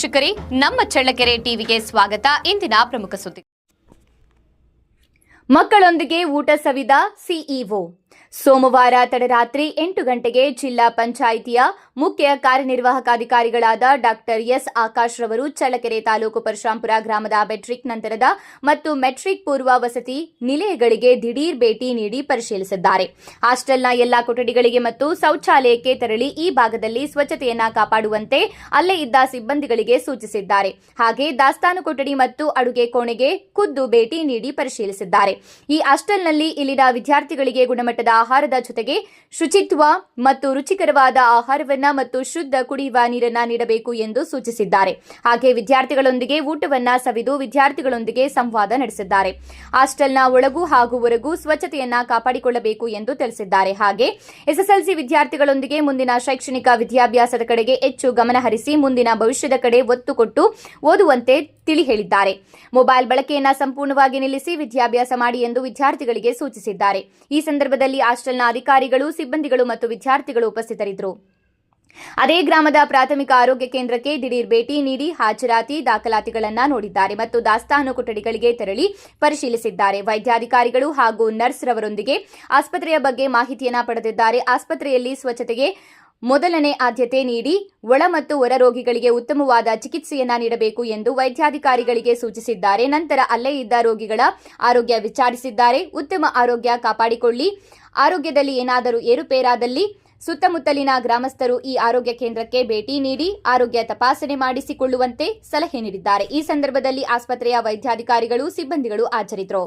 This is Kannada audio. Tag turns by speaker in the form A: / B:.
A: ವೀಕ್ಷಕರೇ, ನಮ್ಮ ಚಳ್ಳಕೆರೆ ಟಿವಿಗೆ ಸ್ವಾಗತ. ಇಂದಿನ ಪ್ರಮುಖ ಸುದ್ದಿ. ಮಕ್ಕಳೊಂದಿಗೆ ಊಟ ಸವಿದ ಸಿಇಒ. ಸೋಮವಾರ ತಡರಾತ್ರಿ 8 ಗಂಟೆಗೆ ಜಿಲ್ಲಾ ಪಂಚಾಯಿತಿಯ ಮುಖ್ಯ ಕಾರ್ಯನಿರ್ವಾಹಕಾಧಿಕಾರಿಗಳಾದ ಡಾಕ್ಟರ್ ಎಸ್ ಆಕಾಶ್ ರವರು ಚಳ್ಳಕೆರೆ ತಾಲೂಕು ಪರಶುರಾಂಪುರ ಗ್ರಾಮದ ಮೆಟ್ರಿಕ್ ನಂತರದ ಮತ್ತು ಮೆಟ್ರಿಕ್ ಪೂರ್ವ ವಸತಿ ನಿಲಯಗಳಿಗೆ ದಿಢೀರ್ ಭೇಟಿ ನೀಡಿ ಪರಿಶೀಲಿಸಿದ್ದಾರೆ. ಹಾಸ್ಟೆಲ್ನ ಎಲ್ಲಾ ಕೊಠಡಿಗಳಿಗೆ ಮತ್ತು ಶೌಚಾಲಯಕ್ಕೆ ತೆರಳಿ ಈ ಭಾಗದಲ್ಲಿ ಸ್ವಚ್ಛತೆಯನ್ನ ಕಾಪಾಡುವಂತೆ ಅಲ್ಲೇ ಇದ್ದ ಸಿಬ್ಬಂದಿಗಳಿಗೆ ಸೂಚಿಸಿದ್ದಾರೆ. ಹಾಗೆ ದಾಸ್ತಾನು ಕೊಠಡಿ ಮತ್ತು ಅಡುಗೆ ಕೋಣೆಗೆ ಖುದ್ದು ಭೇಟಿ ನೀಡಿ ಪರಿಶೀಲಿಸಿದ್ದಾರೆ. ಈ ಹಾಸ್ಟೆಲ್ನಲ್ಲಿ ಇಲ್ಲಿನ ವಿದ್ಯಾರ್ಥಿಗಳಿಗೆ ಗುಣಮಟ್ಟದ ಆಹಾರದ ಜೊತೆಗೆ ಶುಚಿತ್ವ ಮತ್ತು ರುಚಿಕರವಾದ ಆಹಾರವನ್ನ ಮತ್ತು ಶುದ್ಧ ಕುಡಿಯುವ ನೀರನ್ನ ನೀಡಬೇಕು ಎಂದು ಸೂಚಿಸಿದ್ದಾರೆ. ಹಾಗೆ ವಿದ್ಯಾರ್ಥಿಗಳೊಂದಿಗೆ ಊಟವನ್ನ ಸವಿದು ವಿದ್ಯಾರ್ಥಿಗಳೊಂದಿಗೆ ಸಂವಾದ ನಡೆಸಿದ್ದಾರೆ. ಹಾಸ್ಟೆಲ್ನ ಒಳಗೂ ಹಾಗೂ ಹೊರಗೂ ಸ್ವಚ್ಛತೆಯನ್ನ ಕಾಪಾಡಿಕೊಳ್ಳಬೇಕು ಎಂದು ತಿಳಿಸಿದ್ದಾರೆ. ಹಾಗೆ ಎಸ್ಎಸ್ಎಲ್ಸಿ ವಿದ್ಯಾರ್ಥಿಗಳೊಂದಿಗೆ ಮುಂದಿನ ಶೈಕ್ಷಣಿಕ ವಿದ್ಯಾಭ್ಯಾಸದ ಕಡೆಗೆ ಹೆಚ್ಚು ಗಮನ ಹರಿಸಿ ಮುಂದಿನ ಭವಿಷ್ಯದ ಕಡೆ ಒತ್ತು ಕೊಟ್ಟು ಓದುವಂತೆ ತಿಳಿ ಹೇಳಿದ್ದಾರೆ. ಮೊಬೈಲ್ ಬಳಕೆಯನ್ನ ಸಂಪೂರ್ಣವಾಗಿ ನಿಲ್ಲಿಸಿ ವಿದ್ಯಾಭ್ಯಾಸ ಮಾಡಿ ಎಂದು ವಿದ್ಯಾರ್ಥಿಗಳಿಗೆ ಸೂಚಿಸಿದ್ದಾರೆ. ಈ ಸಂದರ್ಭದಲ್ಲಿ ಹಾಸ್ಟೆಲ್ನ ಅಧಿಕಾರಿಗಳು, ಸಿಬ್ಬಂದಿಗಳು ಮತ್ತು ವಿದ್ಯಾರ್ಥಿಗಳು ಉಪಸ್ಥಿತರಿದ್ದರು. ಅದೇ ಗ್ರಾಮದ ಪ್ರಾಥಮಿಕ ಆರೋಗ್ಯ ಕೇಂದ್ರಕ್ಕೆ ದಿಢೀರ್ ಭೇಟಿ ನೀಡಿ ಹಾಜರಾತಿ ದಾಖಲಾತಿಗಳನ್ನು ನೋಡಿದ್ದಾರೆ ಮತ್ತು ದಾಸ್ತಾನು ಕೊಠಡಿಗಳಿಗೆ ತೆರಳಿ ಪರಿಶೀಲಿಸಿದ್ದಾರೆ. ವೈದ್ಯಾಧಿಕಾರಿಗಳು ಹಾಗೂ ನರ್ಸ್ ರವರೊಂದಿಗೆ ಆಸ್ಪತ್ರೆಯ ಬಗ್ಗೆ ಮಾಹಿತಿಯನ್ನ ಪಡೆದಿದ್ದಾರೆ. ಆಸ್ಪತ್ರೆಯಲ್ಲಿ ಸ್ವಚ್ಛತೆಗೆ ಮೊದಲನೇ ಆದ್ಯತೆ ನೀಡಿ ಒಳ ಮತ್ತು ಹೊರ ರೋಗಿಗಳಿಗೆ ಉತ್ತಮವಾದ ಚಿಕಿತ್ಸೆಯನ್ನ ನೀಡಬೇಕು ಎಂದು ವೈದ್ಯಾಧಿಕಾರಿಗಳಿಗೆ ಸೂಚಿಸಿದ್ದಾರೆ. ನಂತರ ಅಲ್ಲೇ ಇದ್ದ ರೋಗಿಗಳ ಆರೋಗ್ಯ ವಿಚಾರಿಸಿದ್ದಾರೆ. ಉತ್ತಮ ಆರೋಗ್ಯ ಕಾಪಾಡಿಕೊಳ್ಳಿ, ಆರೋಗ್ಯದಲ್ಲಿ ಏನಾದರೂ ಏರುಪೇರಾದಲ್ಲಿ ಸುತ್ತಮುತ್ತಲಿನ ಗ್ರಾಮಸ್ಥರು ಈ ಆರೋಗ್ಯ ಕೇಂದ್ರಕ್ಕೆ ಭೇಟಿ ನೀಡಿ ಆರೋಗ್ಯ ತಪಾಸಣೆ ಮಾಡಿಸಿಕೊಳ್ಳುವಂತೆ ಸಲಹೆ ನೀಡಿದ್ದಾರೆ. ಈ ಸಂದರ್ಭದಲ್ಲಿ ಆಸ್ಪತ್ರೆಯ ವೈದ್ಯಾಧಿಕಾರಿಗಳು, ಸಿಬ್ಬಂದಿಗಳು ಹಾಜರಿದ್ದರು.